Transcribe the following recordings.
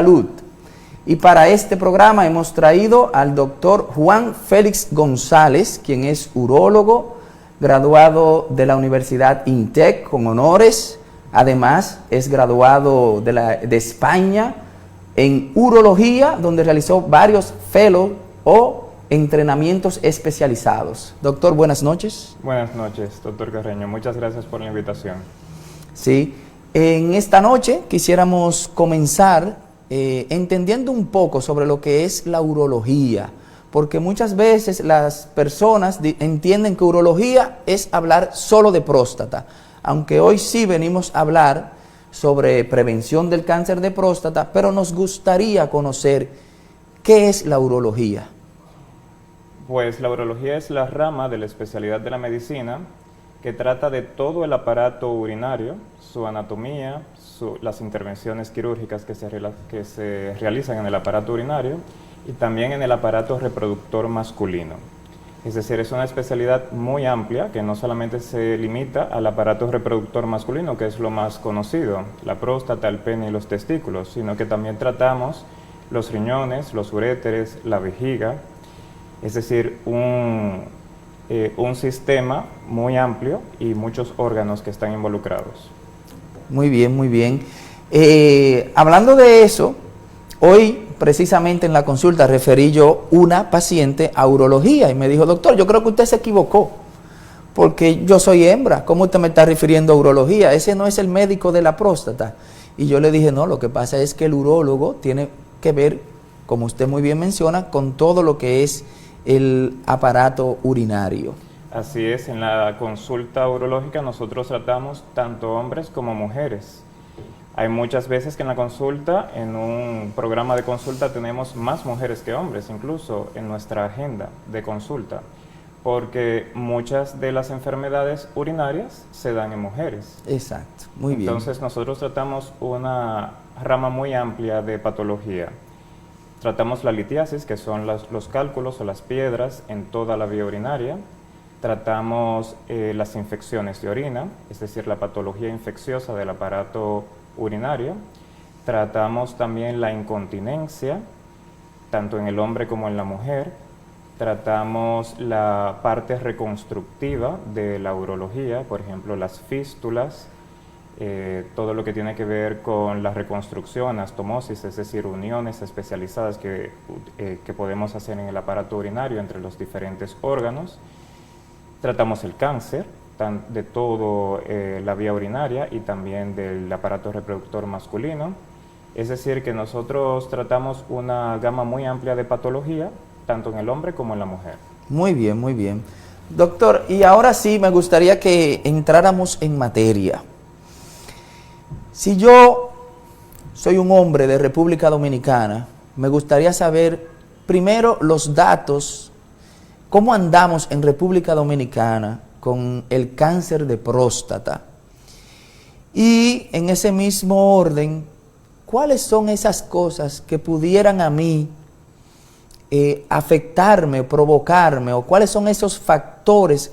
Salud. Y para este programa hemos traído al doctor Juan Félix González, quien es urólogo, graduado de la Universidad INTEC con honores. Además, es graduado de España en urología, donde realizó varios fellows o entrenamientos especializados. Doctor, buenas noches. Buenas noches, doctor Carreño. Muchas gracias por la invitación. Sí, en esta noche quisiéramos comenzar entendiendo un poco sobre lo que es la urología, porque muchas veces las personas entienden que urología es hablar solo de próstata, aunque hoy sí venimos a hablar sobre prevención del cáncer de próstata, pero nos gustaría conocer qué es la urología. Pues la urología es la rama de la especialidad de la medicina que trata de todo el aparato urinario, su anatomía, las intervenciones quirúrgicas que se realizan en el aparato urinario y también en el aparato reproductor masculino. Es decir, es una especialidad muy amplia que no solamente se limita al aparato reproductor masculino, que es lo más conocido, la próstata, el pene y los testículos, sino que también tratamos los riñones, los uréteres, la vejiga. Es decir, un sistema muy amplio y muchos órganos que están involucrados. Muy bien, muy bien. Hablando de eso, hoy precisamente en la consulta referí yo una paciente a urología y me dijo, doctor, yo creo que usted se equivocó, porque yo soy hembra, ¿cómo usted me está refiriendo a urología? Ese no es el médico de la próstata. Y yo le dije, no, lo que pasa es que el urólogo tiene que ver, como usted muy bien menciona, con todo lo que es el aparato urinario. Así es, en la consulta urológica nosotros tratamos tanto hombres como mujeres. Hay muchas veces que en la consulta, en un programa de consulta, tenemos más mujeres que hombres, incluso en nuestra agenda de consulta, porque muchas de las enfermedades urinarias se dan en mujeres. Exacto, muy bien. Entonces nosotros tratamos una rama muy amplia de patología. Tratamos la litiasis, que son los cálculos o las piedras en toda la vía urinaria. Tratamos las infecciones de orina, es decir, la patología infecciosa del aparato urinario. Tratamos también la incontinencia, tanto en el hombre como en la mujer. Tratamos la parte reconstructiva de la urología, por ejemplo, las fístulas, todo lo que tiene que ver con la reconstrucción, anastomosis, es decir, uniones especializadas que podemos hacer en el aparato urinario entre los diferentes órganos. Tratamos el cáncer de toda la vía urinaria y también del aparato reproductor masculino. Es decir, que nosotros tratamos una gama muy amplia de patología, tanto en el hombre como en la mujer. Muy bien, muy bien. Doctor, y ahora sí me gustaría que entráramos en materia. Si yo soy un hombre de República Dominicana, me gustaría saber primero los datos, cómo andamos en República Dominicana con el cáncer de próstata. Y en ese mismo orden, ¿cuáles son esas cosas que pudieran a mí afectarme, provocarme, o cuáles son esos factores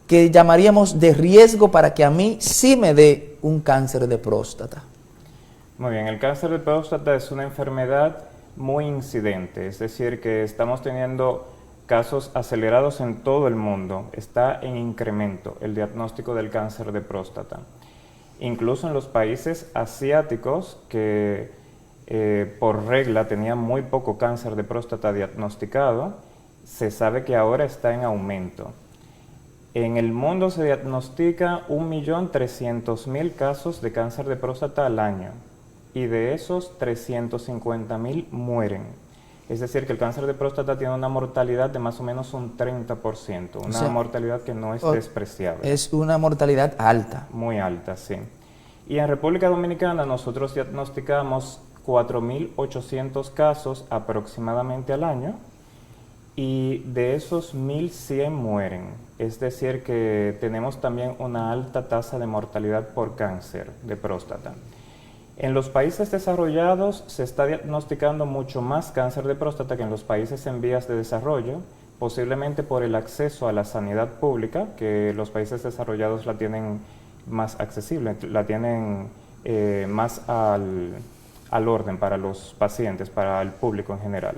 que llamaríamos de riesgo para que a mí sí me dé un cáncer de próstata? Muy bien, el cáncer de próstata es una enfermedad muy incidente, es decir, que estamos teniendo casos acelerados en todo el mundo. Está en incremento el diagnóstico del cáncer de próstata. Incluso en los países asiáticos que por regla tenían muy poco cáncer de próstata diagnosticado, se sabe que ahora está en aumento. En el mundo se diagnostica 1.300.000 casos de cáncer de próstata al año y de esos 350.000 mueren. Es decir, que el cáncer de próstata tiene una mortalidad de más o menos un 30%, una mortalidad que no es despreciable. Es una mortalidad alta. Muy alta, sí. Y en República Dominicana nosotros diagnosticamos 4.800 casos aproximadamente al año y de esos 1.100 mueren. Es decir, que tenemos también una alta tasa de mortalidad por cáncer de próstata. En los países desarrollados se está diagnosticando mucho más cáncer de próstata que en los países en vías de desarrollo, posiblemente por el acceso a la sanidad pública, que los países desarrollados la tienen más accesible, la tienen más al al orden para los pacientes, para el público en general.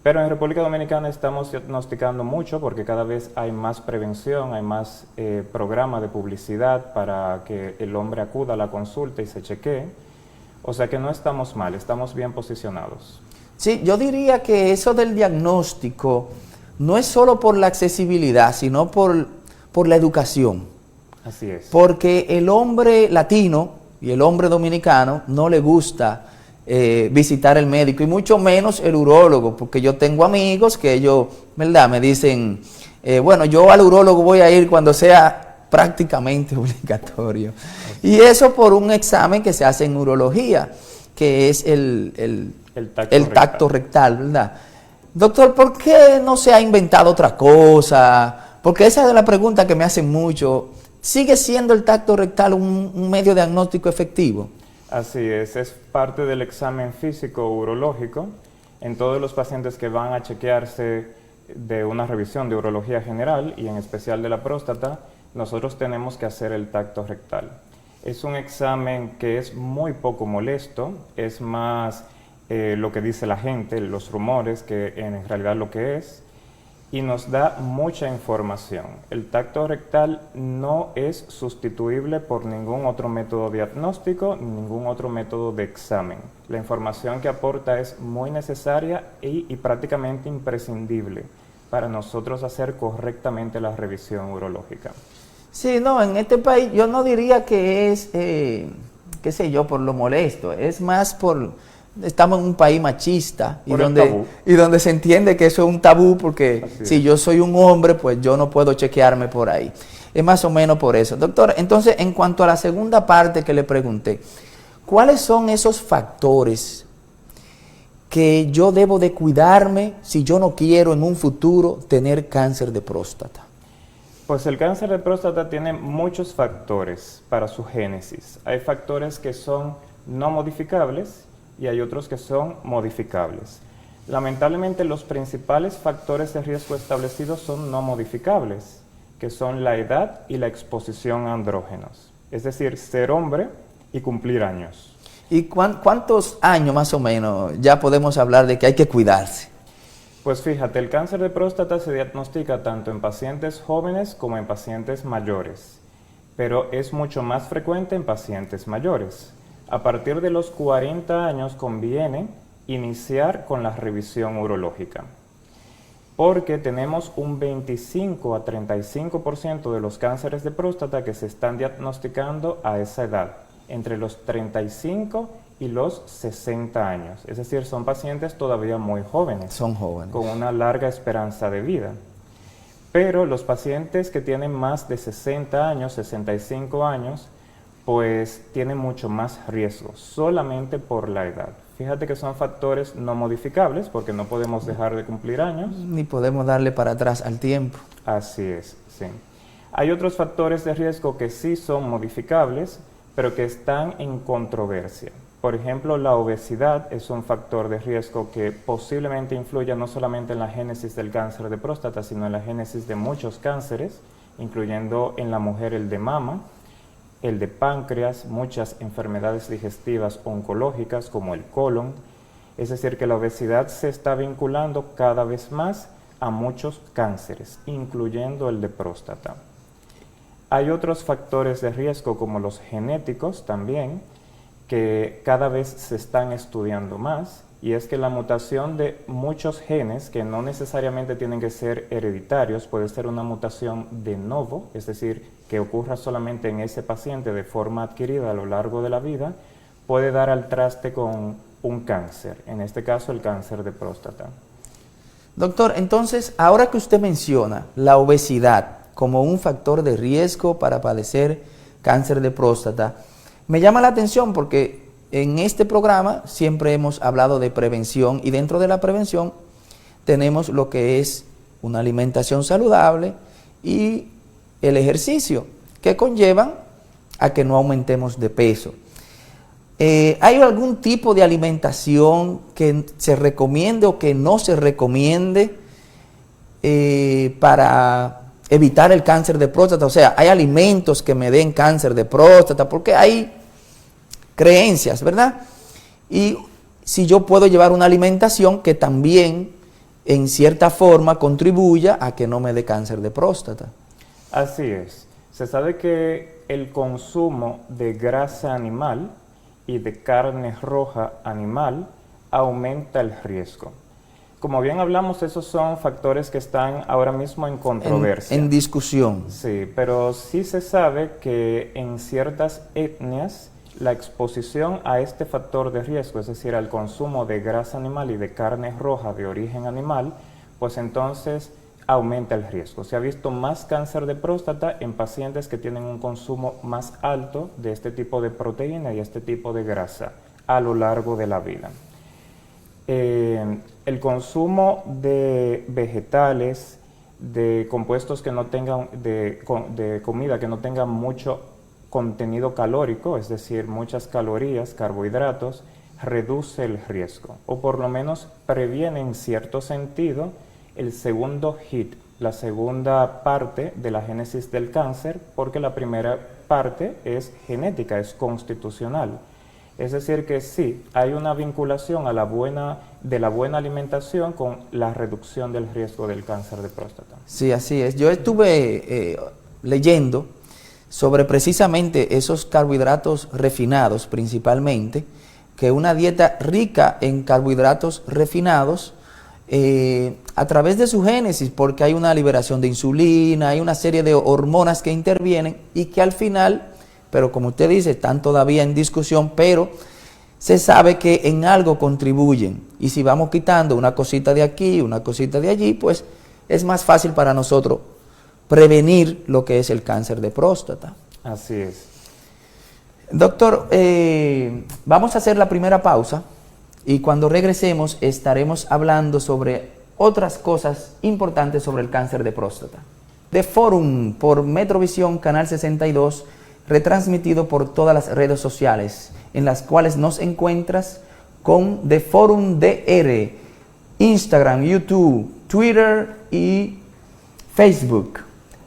Pero en República Dominicana estamos diagnosticando mucho porque cada vez hay más prevención, hay más programas de publicidad para que el hombre acuda a la consulta y se chequee. O sea que no estamos mal, estamos bien posicionados. Sí, yo diría que eso del diagnóstico no es solo por la accesibilidad, sino por la educación. Así es. Porque el hombre latino y el hombre dominicano no le gusta visitar el médico, y mucho menos el urólogo, porque yo tengo amigos que ellos, ¿verdad?, me dicen, bueno, yo al urólogo voy a ir cuando sea prácticamente obligatorio. Y eso por un examen que se hace en urología, que es el tacto rectal, ¿verdad? Doctor, ¿por qué no se ha inventado otra cosa? Porque esa es la pregunta que me hacen mucho. ¿Sigue siendo el tacto rectal un medio diagnóstico efectivo? Así es parte del examen físico urológico. En todos los pacientes que van a chequearse de una revisión de urología general y en especial de la próstata, nosotros tenemos que hacer el tacto rectal. Es un examen que es muy poco molesto, es más lo que dice la gente, los rumores, que en realidad lo que es, y nos da mucha información. El tacto rectal no es sustituible por ningún otro método diagnóstico, ningún otro método de examen. La información que aporta es muy necesaria y prácticamente imprescindible para nosotros hacer correctamente la revisión urológica. Sí, no, en este país yo no diría que es, qué sé yo, por lo molesto, es más por... Estamos en un país machista y donde se entiende que eso es un tabú, porque si yo soy un hombre, pues yo no puedo chequearme por ahí. Es más o menos por eso. Doctor, entonces, en cuanto a la segunda parte que le pregunté, ¿cuáles son esos factores que yo debo de cuidarme si yo no quiero en un futuro tener cáncer de próstata? Pues el cáncer de próstata tiene muchos factores para su génesis. Hay factores que son no modificables y hay otros que son modificables. Lamentablemente, los principales factores de riesgo establecidos son no modificables, que son la edad y la exposición a andrógenos, es decir, ser hombre y cumplir años. ¿Y cuántos años más o menos ya podemos hablar de que hay que cuidarse? Pues fíjate, el cáncer de próstata se diagnostica tanto en pacientes jóvenes como en pacientes mayores, pero es mucho más frecuente en pacientes mayores. A partir de los 40 años conviene iniciar con la revisión urológica, porque tenemos un 25 a 35% de los cánceres de próstata que se están diagnosticando a esa edad, entre los 35 y los 60 años. Es decir, son pacientes todavía muy jóvenes. Son jóvenes. Con una larga esperanza de vida. Pero los pacientes que tienen más de 60 años, 65 años, pues tienen mucho más riesgo, solamente por la edad. Fíjate que son factores no modificables, porque no podemos dejar de cumplir años. Ni podemos darle para atrás al tiempo. Así es, sí. Hay otros factores de riesgo que sí son modificables, pero que están en controversia. Por ejemplo, la obesidad es un factor de riesgo que posiblemente influya no solamente en la génesis del cáncer de próstata, sino en la génesis de muchos cánceres, incluyendo en la mujer el de mama, el de páncreas, muchas enfermedades digestivas oncológicas como el colon. Es decir, que la obesidad se está vinculando cada vez más a muchos cánceres, incluyendo el de próstata. Hay otros factores de riesgo como los genéticos también, que cada vez se están estudiando más, y es que la mutación de muchos genes, que no necesariamente tienen que ser hereditarios, puede ser una mutación de novo, es decir, que ocurra solamente en ese paciente de forma adquirida a lo largo de la vida, puede dar al traste con un cáncer, en este caso el cáncer de próstata. Doctor, entonces, ahora que usted menciona la obesidad como un factor de riesgo para padecer cáncer de próstata, me llama la atención porque en este programa siempre hemos hablado de prevención, y dentro de la prevención tenemos lo que es una alimentación saludable y el ejercicio, que conllevan a que no aumentemos de peso. ¿Hay algún tipo de alimentación que se recomiende o que no se recomiende para evitar el cáncer de próstata? O sea, ¿hay alimentos que me den cáncer de próstata? Porque hay creencias, ¿verdad? y si yo puedo llevar una alimentación que también en cierta forma contribuya a que no me dé cáncer de próstata. Así es. Se sabe que el consumo de grasa animal y de carne roja animal aumenta el riesgo. Como bien hablamos, esos son factores que están ahora mismo en controversia. En discusión. Sí, pero sí se sabe que en ciertas etnias la exposición a este factor de riesgo, es decir, al consumo de grasa animal y de carne roja de origen animal, pues entonces aumenta el riesgo. Se ha visto más cáncer de próstata en pacientes que tienen un consumo más alto de este tipo de proteína y este tipo de grasa a lo largo de la vida. El consumo de vegetales, de compuestos que no tengan, de comida que no tenga mucho contenido calórico, es decir, muchas calorías, carbohidratos, reduce el riesgo, o por lo menos previene en cierto sentido el segundo hit, la segunda parte de la génesis del cáncer, porque la primera parte es genética, es constitucional. Es decir que sí, hay una vinculación de la buena alimentación con la reducción del riesgo del cáncer de próstata. Sí, así es. Yo estuve leyendo sobre precisamente esos carbohidratos refinados principalmente, que una dieta rica en carbohidratos refinados a través de su génesis, porque hay una liberación de insulina, hay una serie de hormonas que intervienen y que al final, pero como usted dice, están todavía en discusión, pero se sabe que en algo contribuyen, y si vamos quitando una cosita de aquí, una cosita de allí, pues es más fácil para nosotros prevenir lo que es el cáncer de próstata. Así es. Doctor, vamos a hacer la primera pausa y cuando regresemos estaremos hablando sobre otras cosas importantes sobre el cáncer de próstata. The Forum por Metrovisión Canal 62, retransmitido por todas las redes sociales, en las cuales nos encuentras con The Forum DR, Instagram, YouTube, Twitter y Facebook.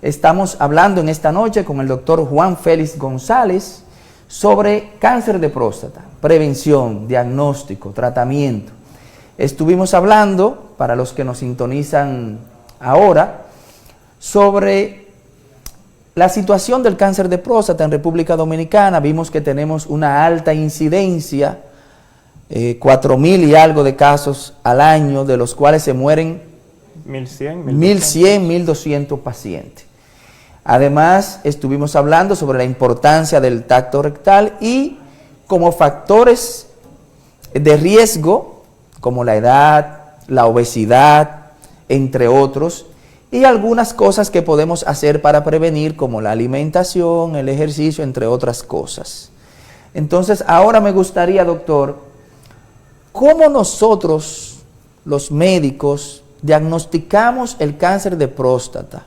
Estamos hablando en esta noche con el doctor Juan Félix González sobre cáncer de próstata, prevención, diagnóstico, tratamiento. Estuvimos hablando, para los que nos sintonizan ahora, sobre la situación del cáncer de próstata en República Dominicana. Vimos que tenemos una alta incidencia, 4.000 y algo de casos al año, de los cuales se mueren 1.100, 1.200 pacientes. Además, estuvimos hablando sobre la importancia del tacto rectal y como factores de riesgo, como la edad, la obesidad, entre otros, y algunas cosas que podemos hacer para prevenir, como la alimentación, el ejercicio, entre otras cosas. Entonces, ahora me gustaría, doctor, ¿cómo nosotros, los médicos, diagnosticamos el cáncer de próstata?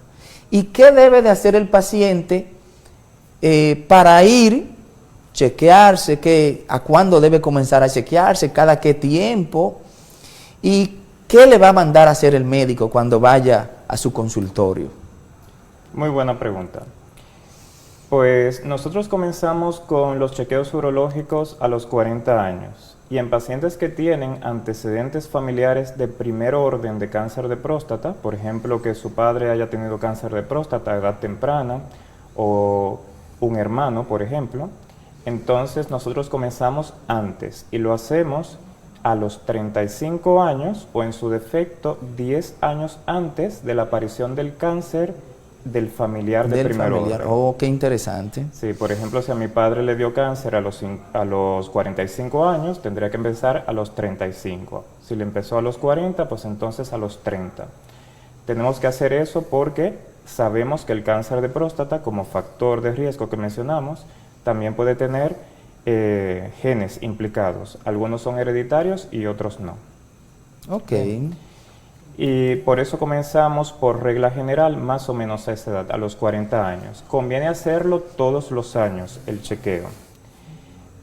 ¿Y qué debe de hacer el paciente para ir, chequearse, a cuándo debe comenzar a chequearse, cada qué tiempo? ¿Y qué le va a mandar a hacer el médico cuando vaya a su consultorio? Muy buena pregunta. Pues nosotros comenzamos con los chequeos urológicos a los 40 años. Y en pacientes que tienen antecedentes familiares de primer orden de cáncer de próstata, por ejemplo, que su padre haya tenido cáncer de próstata a edad temprana, o un hermano, por ejemplo, entonces nosotros comenzamos antes y lo hacemos a los 35 años o en su defecto 10 años antes de la aparición del cáncer del familiar de primer orden. Oh, qué interesante. Sí, por ejemplo, si a mi padre le dio cáncer a los 45 años, tendría que empezar a los 35. Si le empezó a los 40, pues entonces a los 30. Tenemos que hacer eso porque sabemos que el cáncer de próstata, como factor de riesgo que mencionamos, también puede tener genes implicados. Algunos son hereditarios y otros no. Ok. Y por eso comenzamos por regla general más o menos a esa edad, a los 40 años. Conviene hacerlo todos los años, el chequeo,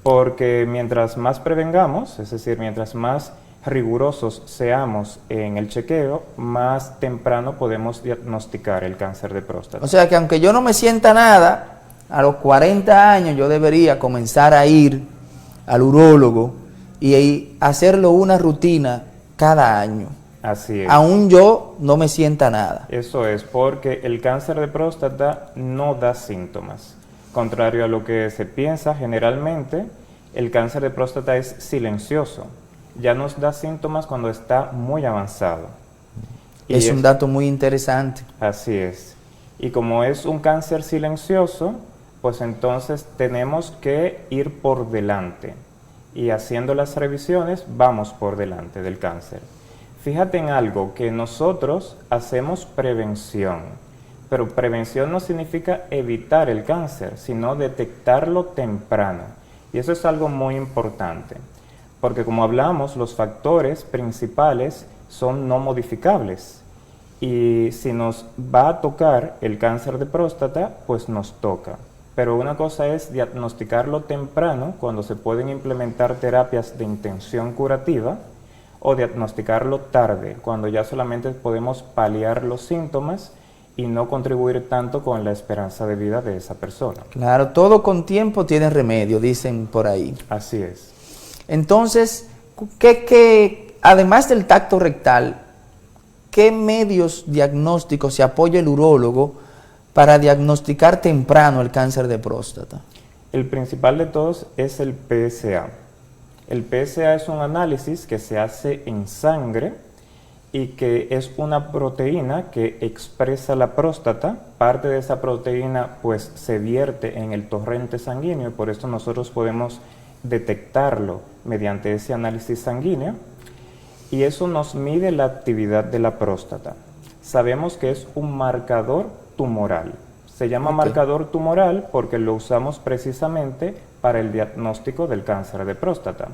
porque mientras más prevengamos, es decir, mientras más rigurosos seamos en el chequeo, más temprano podemos diagnosticar el cáncer de próstata. O sea que aunque yo no me sienta nada, a los 40 años yo debería comenzar a ir al urólogo y hacerlo una rutina cada año. Así es. Aún yo no me sienta nada. Eso es, porque el cáncer de próstata no da síntomas. Contrario a lo que se piensa generalmente, el cáncer de próstata es silencioso. Ya nos da síntomas cuando está muy avanzado. Es un dato muy interesante. Así es. Y como es un cáncer silencioso, pues entonces tenemos que ir por delante. Y haciendo las revisiones, vamos por delante del cáncer. Fíjate en algo, que nosotros hacemos prevención, pero prevención no significa evitar el cáncer, sino detectarlo temprano. Y eso es algo muy importante, porque como hablamos, los factores principales son no modificables. Y si nos va a tocar el cáncer de próstata, pues nos toca. Pero una cosa es diagnosticarlo temprano, cuando se pueden implementar terapias de intención curativa, o diagnosticarlo tarde, cuando ya solamente podemos paliar los síntomas y no contribuir tanto con la esperanza de vida de esa persona. Claro, todo con tiempo tiene remedio, dicen por ahí. Así es. Entonces, además del tacto rectal, ¿qué medios diagnósticos se apoya el urólogo para diagnosticar temprano el cáncer de próstata? El principal de todos es el PSA. El PSA es un análisis que se hace en sangre y que es una proteína que expresa la próstata. Parte de esa proteína pues se vierte en el torrente sanguíneo y por eso nosotros podemos detectarlo mediante ese análisis sanguíneo y eso nos mide la actividad de la próstata. Sabemos que es un marcador tumoral. Se llama marcador tumoral porque lo usamos precisamente para el diagnóstico del cáncer de próstata.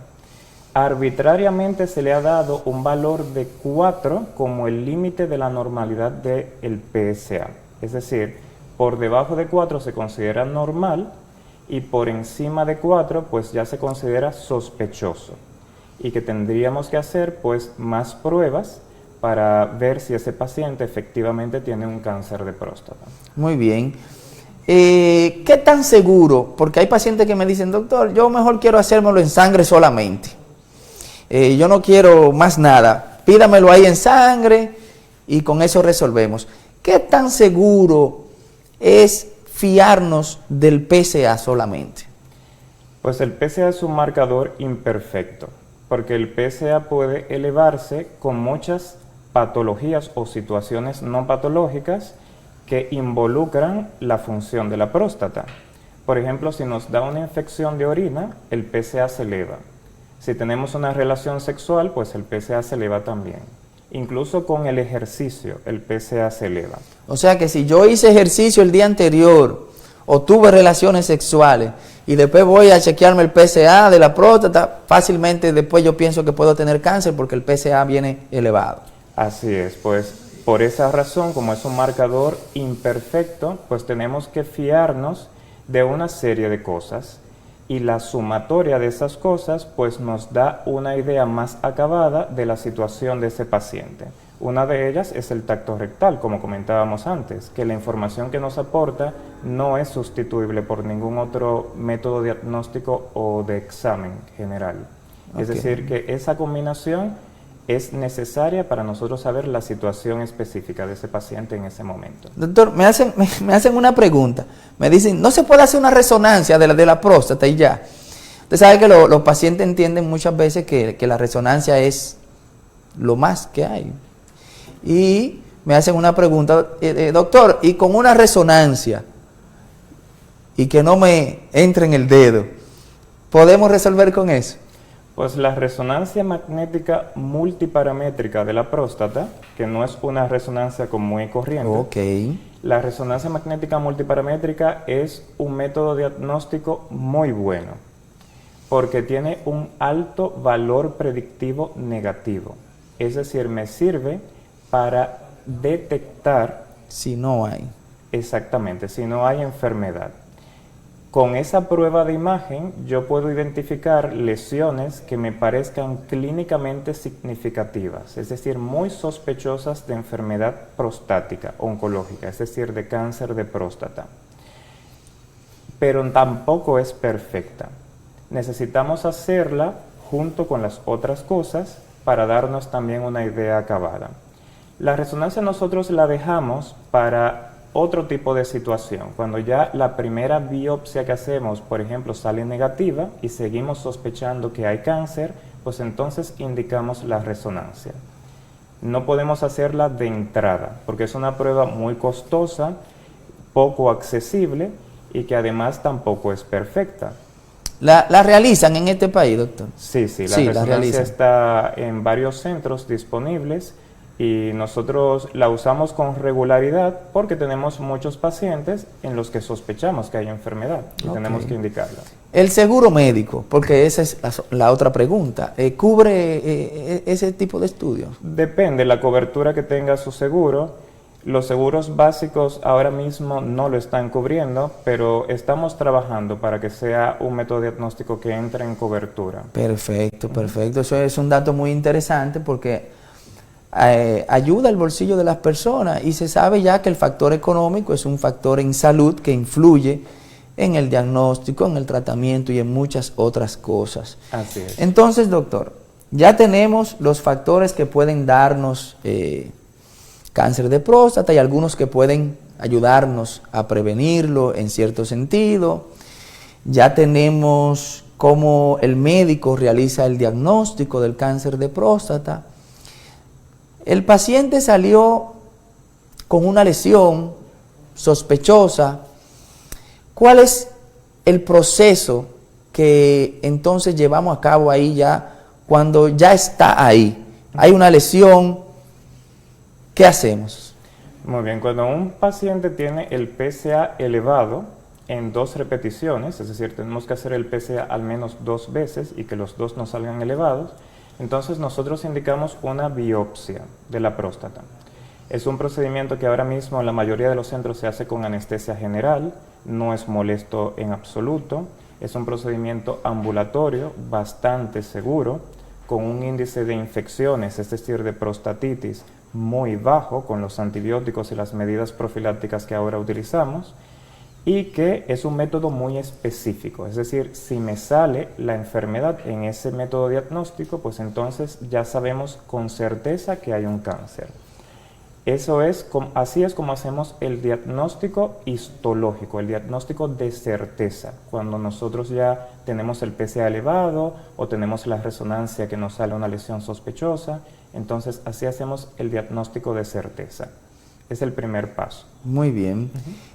Arbitrariamente se le ha dado un valor de 4 como el límite de la normalidad del PSA. Es decir, por debajo de 4 se considera normal y por encima de 4 pues ya se considera sospechoso. Y que tendríamos que hacer pues más pruebas para ver si ese paciente efectivamente tiene un cáncer de próstata. Muy bien. ¿Qué tan seguro? Porque hay pacientes que me dicen, doctor, yo mejor quiero hacérmelo en sangre solamente. Yo no quiero más nada. Pídamelo ahí en sangre y con eso resolvemos. ¿Qué tan seguro es fiarnos del PSA solamente? Pues el PSA es un marcador imperfecto, porque el PSA puede elevarse con muchas patologías o situaciones no patológicas que involucran la función de la próstata. Por ejemplo, si nos da una infección de orina, el PSA se eleva. Si tenemos una relación sexual, pues el PSA se eleva también. Incluso con el ejercicio, el PSA se eleva. O sea que si yo hice ejercicio el día anterior o tuve relaciones sexuales y después voy a chequearme el PSA de la próstata, fácilmente después yo pienso que puedo tener cáncer porque el PSA viene elevado. Así es, pues por esa razón, como es un marcador imperfecto, pues tenemos que fiarnos de una serie de cosas y la sumatoria de esas cosas pues nos da una idea más acabada de la situación de ese paciente. Una de ellas es el tacto rectal, como comentábamos antes, que la información que nos aporta no es sustituible por ningún otro método diagnóstico o de examen general. Es decir, que esa combinación es necesaria para nosotros saber la situación específica de ese paciente en ese momento. Doctor, me hacen una pregunta. Me dicen, ¿no se puede hacer una resonancia de la próstata y ya? Usted sabe que los pacientes entienden muchas veces que la resonancia es lo más que hay. Y me hacen una pregunta, doctor, y con una resonancia y que no me entre en el dedo, ¿podemos resolver con eso? Pues la resonancia magnética multiparamétrica de la próstata, que no es una resonancia común y corriente. La resonancia magnética multiparamétrica es un método diagnóstico muy bueno, porque tiene un alto valor predictivo negativo. Es decir, me sirve para detectar si no hay. Exactamente, si no hay enfermedad. Con esa prueba de imagen yo puedo identificar lesiones que me parezcan clínicamente significativas, es decir, muy sospechosas de enfermedad prostática oncológica, es decir, de cáncer de próstata. Pero tampoco es perfecta. Necesitamos hacerla junto con las otras cosas para darnos también una idea acabada. La resonancia nosotros la dejamos para otro tipo de situación, cuando ya la primera biopsia que hacemos, por ejemplo, sale negativa y seguimos sospechando que hay cáncer, pues entonces indicamos la resonancia. No podemos hacerla de entrada, porque es una prueba muy costosa, poco accesible y que además tampoco es perfecta. ¿La realizan en este país, doctor? Sí, la Sí, resonancia está en varios centros disponibles y nosotros la usamos con regularidad porque tenemos muchos pacientes en los que sospechamos que hay enfermedad y tenemos que indicarla. El seguro médico, porque esa es la otra pregunta, ¿cubre ese tipo de estudios? Depende la cobertura que tenga su seguro. Los seguros básicos ahora mismo no lo están cubriendo, pero estamos trabajando para que sea un método diagnóstico que entre en cobertura. Perfecto, perfecto. Eso es un dato muy interesante porque ayuda al bolsillo de las personas y se sabe ya que el factor económico es un factor en salud que influye en el diagnóstico, en el tratamiento y en muchas otras cosas. Así es. Entonces, doctor, ya tenemos los factores que pueden darnos cáncer de próstata y algunos que pueden ayudarnos a prevenirlo en cierto sentido. Ya tenemos cómo el médico realiza el diagnóstico del cáncer de próstata. El paciente salió con una lesión sospechosa. ¿Cuál es el proceso que entonces llevamos a cabo ahí ya cuando ya está ahí? Hay una lesión. ¿Qué hacemos? Muy bien, cuando un paciente tiene el PSA elevado en 2 repeticiones, es decir, tenemos que hacer el PSA al menos 2 veces y que los 2 no salgan elevados, entonces nosotros indicamos una biopsia de la próstata. Es un procedimiento que ahora mismo en la mayoría de los centros se hace con anestesia general, no es molesto en absoluto, es un procedimiento ambulatorio bastante seguro, con un índice de infecciones, es decir, de prostatitis, muy bajo con los antibióticos y las medidas profilácticas que ahora utilizamos y que es un método muy específico, es decir, si me sale la enfermedad en ese método diagnóstico, pues entonces ya sabemos con certeza que hay un cáncer. Así es como hacemos el diagnóstico histológico, el diagnóstico de certeza, cuando nosotros ya tenemos el PSA elevado o tenemos la resonancia que nos sale una lesión sospechosa, entonces así hacemos el diagnóstico de certeza. Es el primer paso. Muy bien.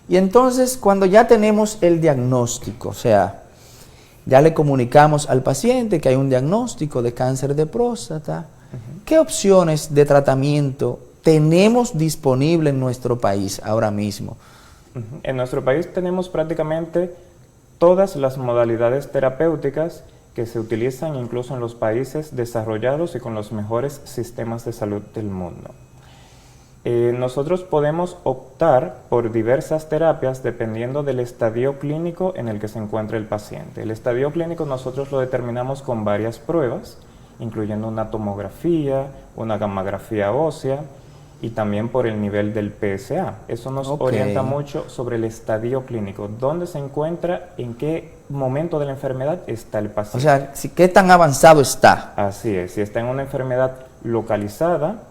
Y entonces cuando ya tenemos el diagnóstico, o sea, ya le comunicamos al paciente que hay un diagnóstico de cáncer de próstata, ¿qué opciones de tratamiento tenemos disponible en nuestro país ahora mismo? En nuestro país tenemos prácticamente todas las modalidades terapéuticas que se utilizan incluso en los países desarrollados y con los mejores sistemas de salud del mundo. Nosotros podemos optar por diversas terapias dependiendo del estadio clínico en el que se encuentra el paciente. El estadio clínico nosotros lo determinamos con varias pruebas, incluyendo una tomografía, una gammagrafía ósea, y también por el nivel del PSA. Eso nos orienta mucho sobre el estadio clínico, dónde se encuentra, en qué momento de la enfermedad está el paciente. O sea, ¿qué tan avanzado está? Así es, si está en una enfermedad localizada,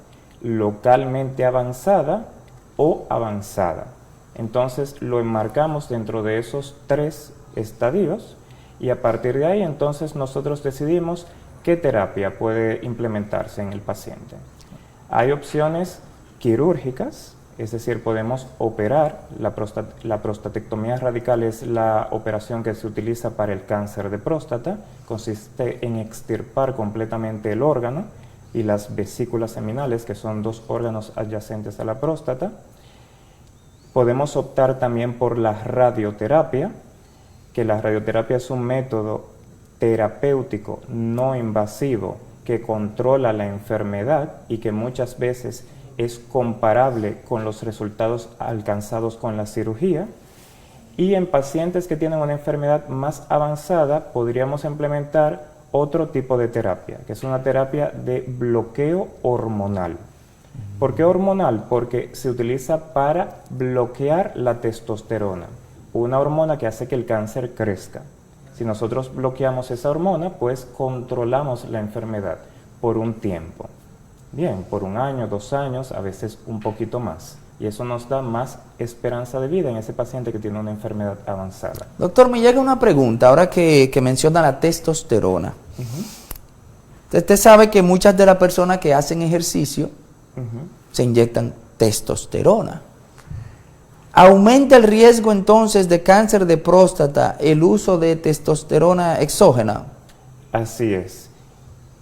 localmente avanzada o avanzada. Entonces lo enmarcamos dentro de esos 3 estadios y a partir de ahí entonces nosotros decidimos qué terapia puede implementarse en el paciente. Hay opciones quirúrgicas, es decir, podemos operar. La prostatectomía radical es la operación que se utiliza para el cáncer de próstata. Consiste en extirpar completamente el órgano y las vesículas seminales, que son 2 órganos adyacentes a la próstata. Podemos optar también por la radioterapia, que la radioterapia es un método terapéutico no invasivo que controla la enfermedad y que muchas veces es comparable con los resultados alcanzados con la cirugía. Y en pacientes que tienen una enfermedad más avanzada podríamos implementar otro tipo de terapia, que es una terapia de bloqueo hormonal. ¿Por qué hormonal? Porque se utiliza para bloquear la testosterona, una hormona que hace que el cáncer crezca. Si nosotros bloqueamos esa hormona, pues controlamos la enfermedad por un tiempo. Bien, por 1 año, 2 años, a veces un poquito más. Y eso nos da más esperanza de vida en ese paciente que tiene una enfermedad avanzada. Doctor, me llega una pregunta ahora que menciona la testosterona. Usted sabe que muchas de las personas que hacen ejercicio se inyectan testosterona. ¿Aumenta el riesgo entonces de cáncer de próstata el uso de testosterona exógena? Así es.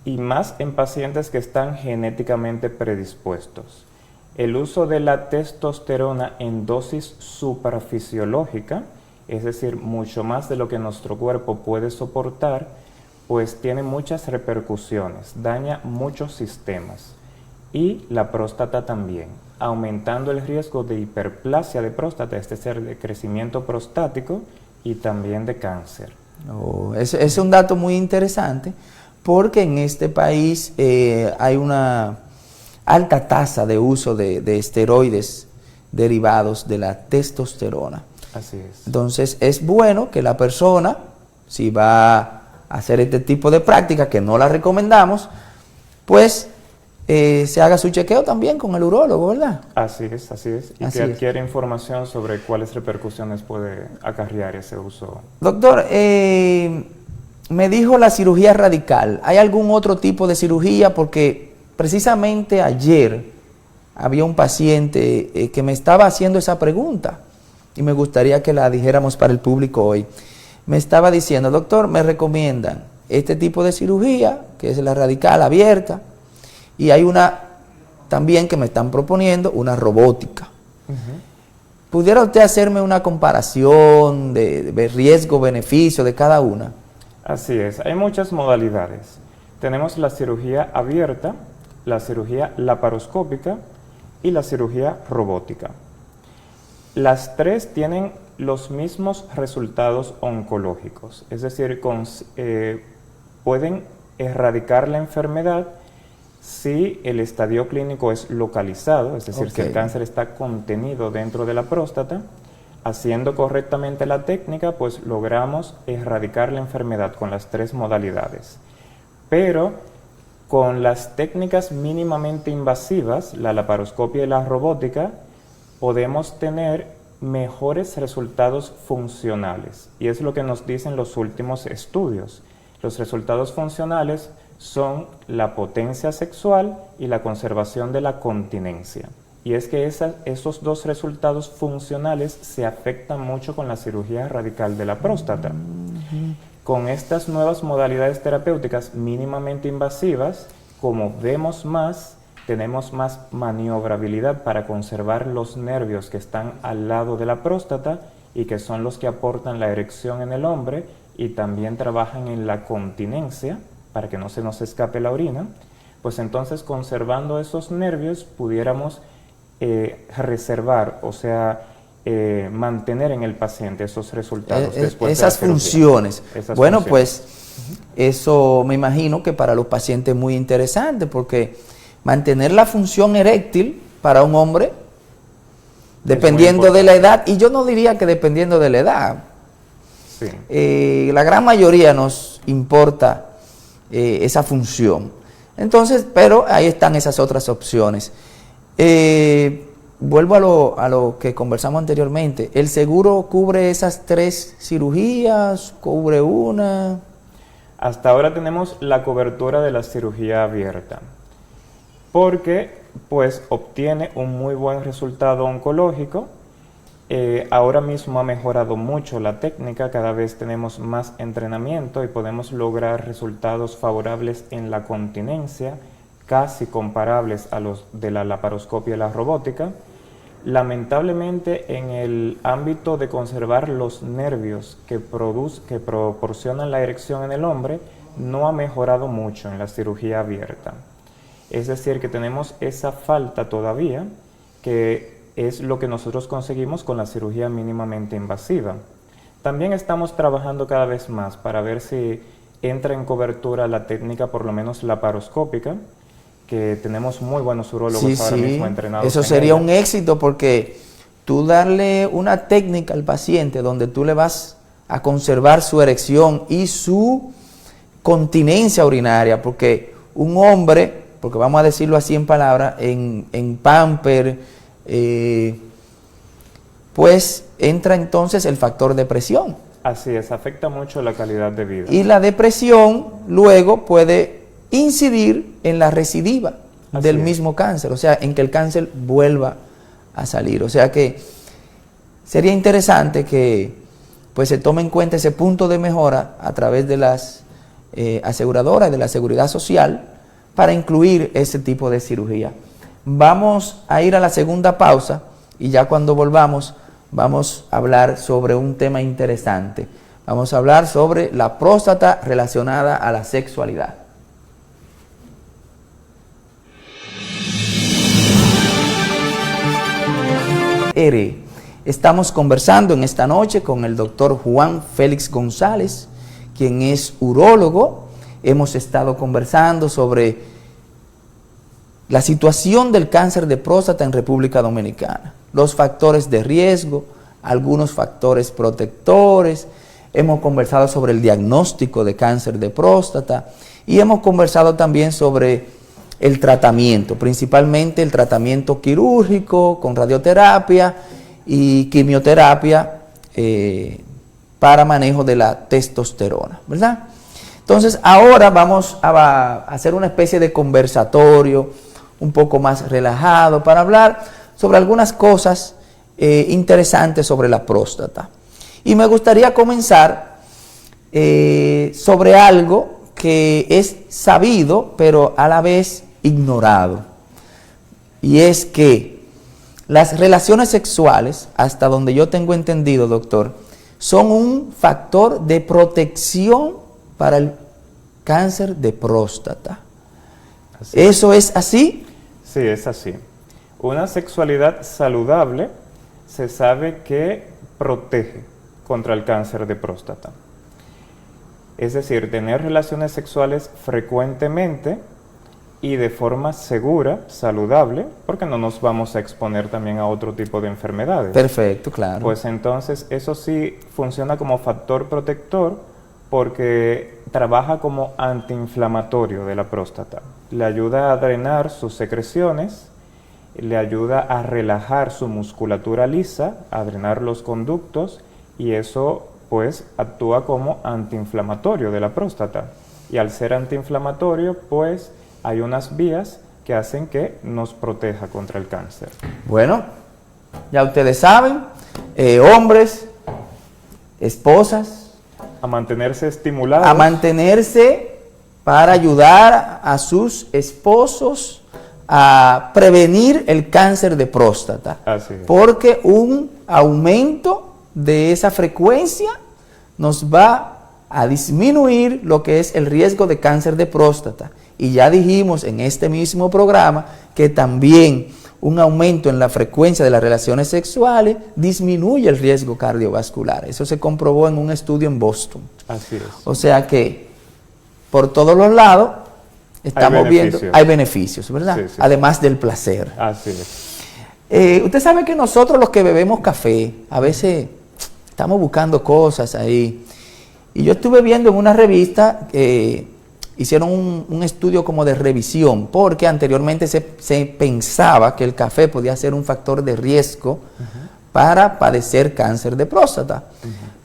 Y más en pacientes que están genéticamente predispuestos. El uso de la testosterona en dosis suprafisiológica, es decir, mucho más de lo que nuestro cuerpo puede soportar, pues tiene muchas repercusiones, daña muchos sistemas. Y la próstata también, aumentando el riesgo de hiperplasia de próstata, es decir, de crecimiento prostático y también de cáncer. Es un dato muy interesante porque en este país hay una alta tasa de uso de esteroides derivados de la testosterona. Así es. Entonces es bueno que la persona, si va a hacer este tipo de práctica, que no la recomendamos, pues se haga su chequeo también con el urólogo, ¿verdad? Así es, así es. Y Así que es. adquiere información sobre cuáles repercusiones puede acarrear ese uso. Doctor, me dijo la cirugía radical. ¿Hay algún otro tipo de cirugía? Porque precisamente ayer había un paciente que me estaba haciendo esa pregunta y me gustaría que la dijéramos para el público hoy. Me estaba diciendo, doctor, me recomiendan este tipo de cirugía, que es la radical abierta, y hay una también que me están proponiendo, una robótica. ¿Pudiera usted hacerme una comparación de riesgo-beneficio de cada una? Así es, hay muchas modalidades. Tenemos la cirugía abierta, la cirugía laparoscópica y la cirugía robótica. Las tres tienen los mismos resultados oncológicos, es decir, pueden erradicar la enfermedad si el estadio clínico es localizado, es decir, si el cáncer está contenido dentro de la próstata. Haciendo correctamente la técnica, pues logramos erradicar la enfermedad con las tres modalidades. Pero con las técnicas mínimamente invasivas, la laparoscopia y la robótica, podemos tener mejores resultados funcionales. Y es lo que nos dicen los últimos estudios. Los resultados funcionales son la potencia sexual y la conservación de la continencia. Y es que esos dos resultados funcionales se afectan mucho con la cirugía radical de la próstata. Con estas nuevas modalidades terapéuticas mínimamente invasivas, como vemos más, tenemos más maniobrabilidad para conservar los nervios que están al lado de la próstata y que son los que aportan la erección en el hombre y también trabajan en la continencia para que no se nos escape la orina. Pues entonces, conservando esos nervios, pudiéramos reservar, o sea, mantener en el paciente esos resultados después esas de la funciones. Esas bueno, funciones. pues eso me imagino que para los pacientes es muy interesante porque mantener la función eréctil para un hombre, dependiendo de la edad, y yo no diría que dependiendo de la edad, la gran mayoría nos importa esa función. Entonces, pero ahí están esas otras opciones. Vuelvo a lo que conversamos anteriormente. ¿El seguro cubre esas tres cirugías? ¿Cubre una? Hasta ahora tenemos la cobertura de la cirugía abierta, porque pues obtiene un muy buen resultado oncológico. Ahora mismo ha mejorado mucho la técnica, cada vez tenemos más entrenamiento y podemos lograr resultados favorables en la continencia, casi comparables a los de la laparoscopia y la robótica. Lamentablemente, en el ámbito de conservar los nervios que proporcionan la erección en el hombre, no ha mejorado mucho en la cirugía abierta. Es decir, que tenemos esa falta todavía, que es lo que nosotros conseguimos con la cirugía mínimamente invasiva. También estamos trabajando cada vez más para ver si entra en cobertura la técnica, por lo menos laparoscópica, que tenemos muy buenos urólogos ahora mismo entrenados. Eso sería un éxito porque tú darle una técnica al paciente donde tú le vas a conservar su erección y su continencia urinaria, porque un hombre, porque vamos a decirlo así en palabras, en pamper, pues entra entonces el factor depresión. Así es, afecta mucho la calidad de vida. Y la depresión luego puede incidir en la recidiva del mismo cáncer, o sea, en que el cáncer vuelva a salir. O sea que sería interesante que pues se tome en cuenta ese punto de mejora a través de las aseguradoras, de la seguridad social, para incluir ese tipo de cirugía. Vamos a ir a la segunda pausa y ya cuando volvamos vamos a hablar sobre un tema interesante. Vamos a hablar sobre la próstata relacionada a la sexualidad. Estamos conversando en esta noche con el doctor Juan Félix González, quien es urólogo. Hemos estado conversando sobre la situación del cáncer de próstata en República Dominicana, los factores de riesgo, algunos factores protectores. Hemos conversado sobre el diagnóstico de cáncer de próstata y hemos conversado también sobre el tratamiento, principalmente el tratamiento quirúrgico con radioterapia y quimioterapia para manejo de la testosterona, ¿verdad? Entonces ahora vamos a hacer una especie de conversatorio un poco más relajado para hablar sobre algunas cosas interesantes sobre la próstata. Y me gustaría comenzar sobre algo que es sabido, pero a la vez ignorado. Y es que las relaciones sexuales, hasta donde yo tengo entendido, doctor, son un factor de protección para el cáncer de próstata. ¿Eso es así? Sí, es así. Una sexualidad saludable se sabe que protege contra el cáncer de próstata. Es decir, tener relaciones sexuales frecuentemente y de forma segura, saludable, porque no nos vamos a exponer también a otro tipo de enfermedades. Perfecto, claro. Pues entonces eso sí funciona como factor protector porque trabaja como antiinflamatorio de la próstata. Le ayuda a drenar sus secreciones, le ayuda a relajar su musculatura lisa, a drenar los conductos y eso pues actúa como antiinflamatorio de la próstata. Y al ser antiinflamatorio pues hay unas vías que hacen que nos proteja contra el cáncer. Bueno, ya ustedes saben, hombres, esposas, A mantenerse estimulados. a mantenerse para ayudar a sus esposos a prevenir el cáncer de próstata. Así es. Porque un aumento de esa frecuencia nos va a disminuir lo que es el riesgo de cáncer de próstata. Y ya dijimos en este mismo programa que también un aumento en la frecuencia de las relaciones sexuales disminuye el riesgo cardiovascular. Eso se comprobó en un estudio en Boston. Así es. O sea que por todos los lados estamos viendo, hay beneficios, ¿verdad? Sí, sí. Además del placer. Así es. Usted sabe que nosotros los que bebemos café, a veces estamos buscando cosas ahí. Y yo estuve viendo en una revista hicieron un estudio como de revisión, porque anteriormente se pensaba que el café podía ser un factor de riesgo para padecer cáncer de próstata.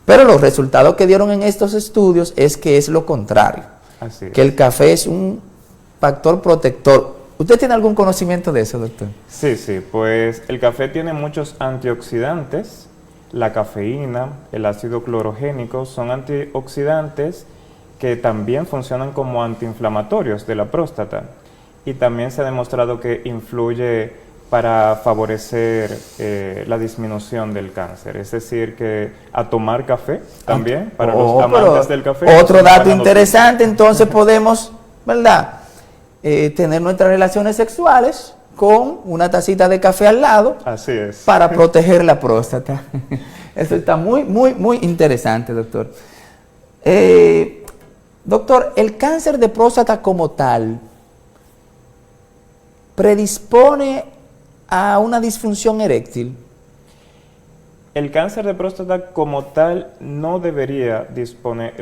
Pero los resultados que dieron en estos estudios es que es lo contrario, Así que es. el café es un factor protector. ¿Usted tiene algún conocimiento de eso, doctor? Sí, sí, pues el café tiene muchos antioxidantes. La cafeína, el ácido clorogénico son antioxidantes que también funcionan como antiinflamatorios de la próstata y también se ha demostrado que influye para favorecer la disminución del cáncer. Es decir, que a tomar café también, para los amantes del café. Otro dato interesante, entonces podemos, ¿verdad? Tener nuestras relaciones sexuales con una tacita de café al lado. Así es. Para proteger la próstata. Eso está muy, muy, muy interesante, doctor. Doctor, ¿el cáncer de próstata como tal predispone a una disfunción eréctil? El cáncer de próstata como tal no debería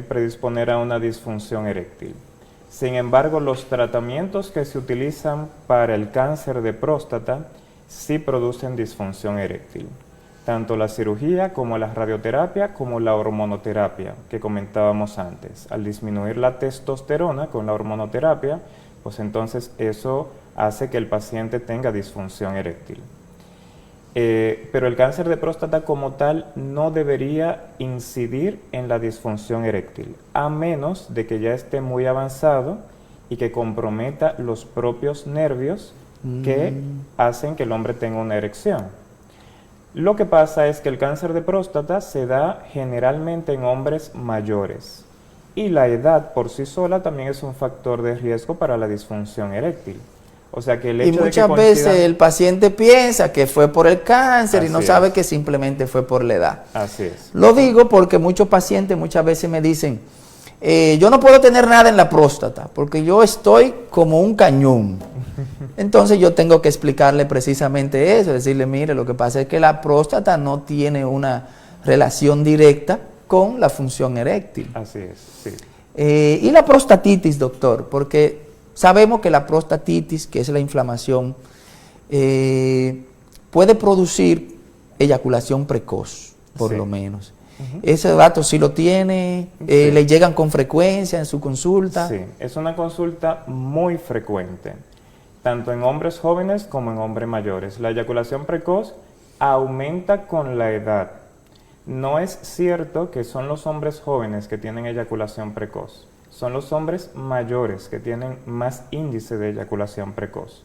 predisponer a una disfunción eréctil. Sin embargo, los tratamientos que se utilizan para el cáncer de próstata sí producen disfunción eréctil. Tanto la cirugía como la radioterapia como la hormonoterapia que comentábamos antes. Al disminuir la testosterona con la hormonoterapia, pues entonces eso hace que el paciente tenga disfunción eréctil. Pero el cáncer de próstata como tal no debería incidir en la disfunción eréctil, a menos de que ya esté muy avanzado y que comprometa los propios nervios que hacen que el hombre tenga una erección. Lo que pasa es que el cáncer de próstata se da generalmente en hombres mayores y la edad por sí sola también es un factor de riesgo para la disfunción eréctil. O sea que el hecho y muchas veces el paciente piensa que fue por el cáncer y no sabe que simplemente fue por la edad. Así es. Lo digo porque muchos pacientes muchas veces me dicen, yo no puedo tener nada en la próstata porque yo estoy como un cañón. Entonces yo tengo que explicarle precisamente eso, decirle, mire, lo que pasa es que la próstata no tiene una relación directa con la función eréctil. Así es, sí. Y la prostatitis, doctor, porque sabemos que la prostatitis, que es la inflamación, puede producir eyaculación precoz, por lo menos. Ese dato sí lo tiene, le llegan con frecuencia en su consulta. Sí, es una consulta muy frecuente, tanto en hombres jóvenes como en hombres mayores. La eyaculación precoz aumenta con la edad. No es cierto que son los hombres jóvenes que tienen eyaculación precoz, son los hombres mayores que tienen más índice de eyaculación precoz.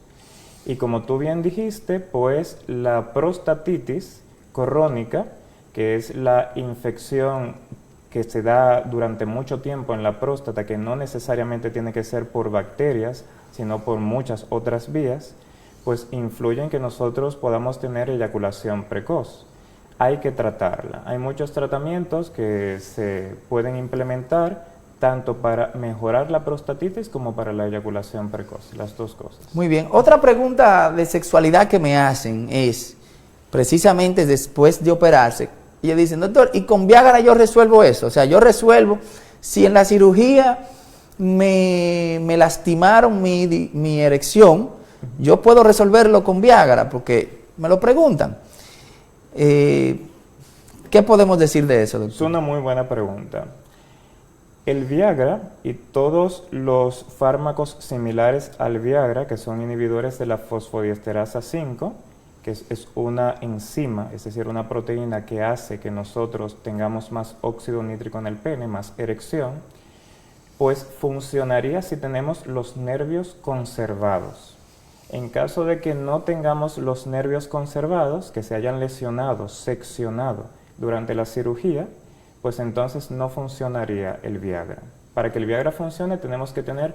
Y como tú bien dijiste, pues la prostatitis crónica, que es la infección que se da durante mucho tiempo en la próstata, que no necesariamente tiene que ser por bacterias, sino por muchas otras vías, pues influye en que nosotros podamos tener eyaculación precoz. Hay que tratarla. Hay muchos tratamientos que se pueden implementar tanto para mejorar la prostatitis como para la eyaculación precoz, las dos cosas. Muy bien. Otra pregunta de sexualidad que me hacen es, precisamente después de operarse, ellos dicen, doctor, ¿y con Viagra yo resuelvo eso? O sea, yo resuelvo, si en la cirugía me lastimaron mi erección, yo puedo resolverlo con Viagra, porque me lo preguntan. ¿Qué podemos decir de eso, doctor? Es una muy buena pregunta. El Viagra y todos los fármacos similares al Viagra, que son inhibidores de la fosfodiesterasa 5, que es una enzima, es decir, una proteína que hace que nosotros tengamos más óxido nítrico en el pene, más erección, pues funcionaría si tenemos los nervios conservados. En caso de que no tengamos los nervios conservados, que se hayan lesionado, seccionado durante la cirugía, pues entonces no funcionaría el Viagra. Para que el Viagra funcione tenemos que tener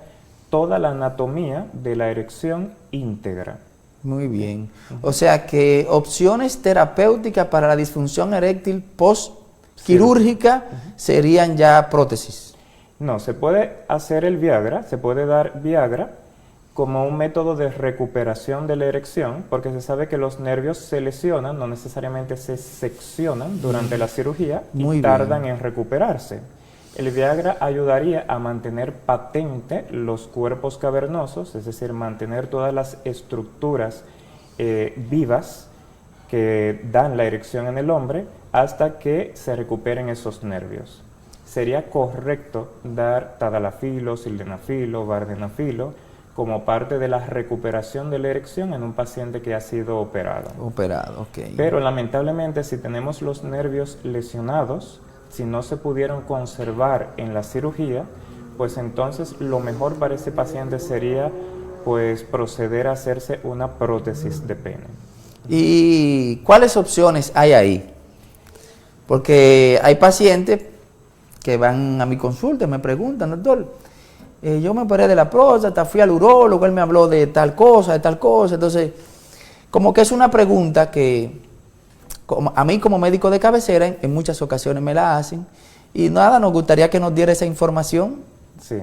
toda la anatomía de la erección íntegra. Muy bien. O sea que opciones terapéuticas para la disfunción eréctil post-quirúrgica serían ya prótesis. No, se puede hacer el Viagra, se puede dar Viagra como un método de recuperación de la erección, porque se sabe que los nervios se lesionan, no necesariamente se seccionan durante la cirugía y tardan en recuperarse. El Viagra ayudaría a mantener patente los cuerpos cavernosos, es decir, mantener todas las estructuras vivas que dan la erección en el hombre hasta que se recuperen esos nervios. Sería correcto dar tadalafilo, sildenafilo, vardenafilo, como parte de la recuperación de la erección en un paciente que ha sido operado. Operado, ok. Pero lamentablemente si tenemos los nervios lesionados, si no se pudieron conservar en la cirugía, pues entonces lo mejor para ese paciente sería pues proceder a hacerse una prótesis de pene. ¿Y cuáles opciones hay ahí? Porque hay pacientes que van a mi consulta y me preguntan, doctor, yo me operé de la próstata, fui al urólogo, él me habló de tal cosa, entonces, como que es una pregunta que a mí como médico de cabecera en muchas ocasiones me la hacen, y nada, nos gustaría que nos diera esa información. Sí,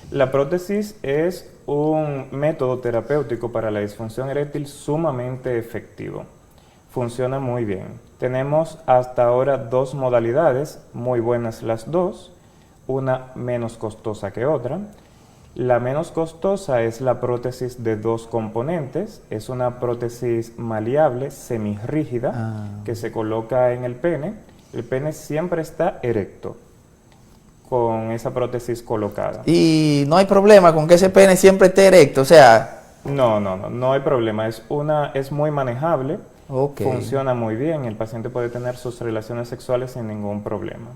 la prótesis es un método terapéutico para la disfunción eréctil sumamente efectivo. funciona muy bien. Tenemos hasta ahora 2 modalidades, muy buenas las dos, una menos costosa que otra. La menos costosa es la prótesis de 2 componentes, es una prótesis maleable, semirrígida, que se coloca en el pene. El pene siempre está erecto con esa prótesis colocada. Y no hay problema con que ese pene siempre esté erecto, o sea... No hay problema, es muy manejable, Okay. Funciona muy bien, el paciente puede tener sus relaciones sexuales sin ningún problema.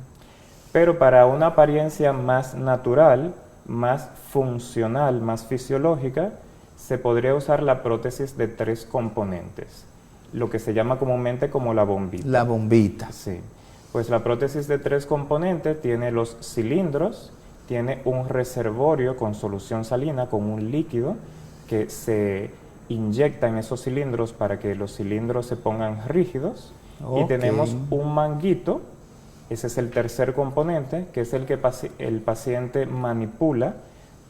Pero para una apariencia más natural, más funcional, más fisiológica, se podría usar la prótesis de 3 componentes, lo que se llama comúnmente como la bombita. La bombita. Sí, pues la prótesis de 3 componentes tiene los cilindros, tiene un reservorio con solución salina, con un líquido que se inyecta en esos cilindros para que los cilindros se pongan rígidos. Y tenemos un manguito, ese es el tercer componente, que es el que el paciente manipula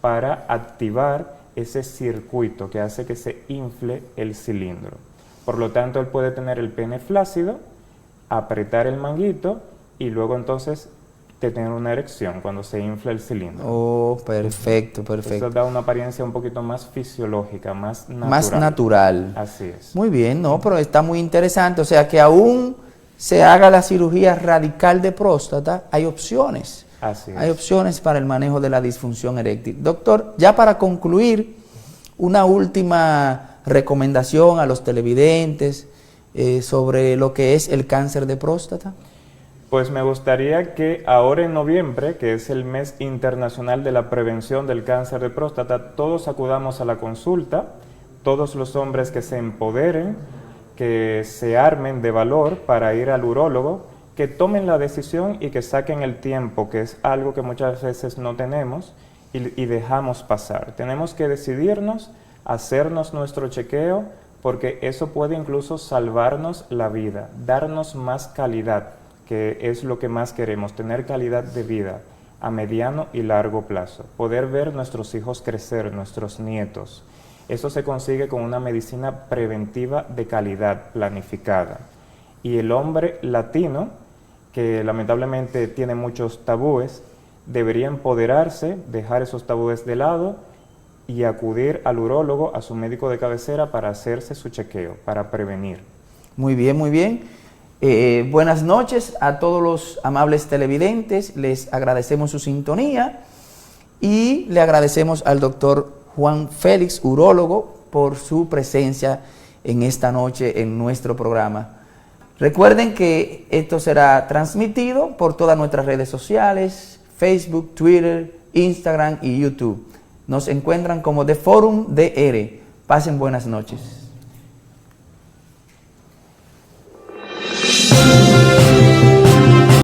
para activar ese circuito que hace que se infle el cilindro. Por lo tanto, él puede tener el pene flácido, apretar el manguito y luego entonces tener una erección cuando se infla el cilindro. Oh, perfecto, perfecto. Eso da una apariencia un poquito más fisiológica, más natural. Más natural. Así es. Muy bien, no, pero está muy interesante. O sea que aún se haga la cirugía radical de próstata, hay opciones. Así es. Hay opciones para el manejo de la disfunción eréctil. Doctor, ya para concluir, una última recomendación a los televidentes sobre lo que es el cáncer de próstata. Pues me gustaría que ahora en noviembre, que es el mes internacional de la prevención del cáncer de próstata, todos acudamos a la consulta, todos los hombres que se empoderen, que se armen de valor para ir al urólogo, que tomen la decisión y que saquen el tiempo, que es algo que muchas veces no tenemos y dejamos pasar. Tenemos que decidirnos, hacernos nuestro chequeo, porque eso puede incluso salvarnos la vida, darnos más calidad, que es lo que más queremos, tener calidad de vida a mediano y largo plazo, poder ver nuestros hijos crecer, nuestros nietos. Eso se consigue con una medicina preventiva de calidad, planificada. Y el hombre latino, que lamentablemente tiene muchos tabúes, debería empoderarse, dejar esos tabúes de lado y acudir al urólogo, a su médico de cabecera, para hacerse su chequeo, para prevenir. Muy bien, muy bien. Buenas noches a todos los amables televidentes, les agradecemos su sintonía y le agradecemos al doctor Juan Félix, urólogo, por su presencia en esta noche en nuestro programa. Recuerden que esto será transmitido por todas nuestras redes sociales, Facebook, Twitter, Instagram y YouTube. Nos encuentran como The Forum DR. Pasen buenas noches.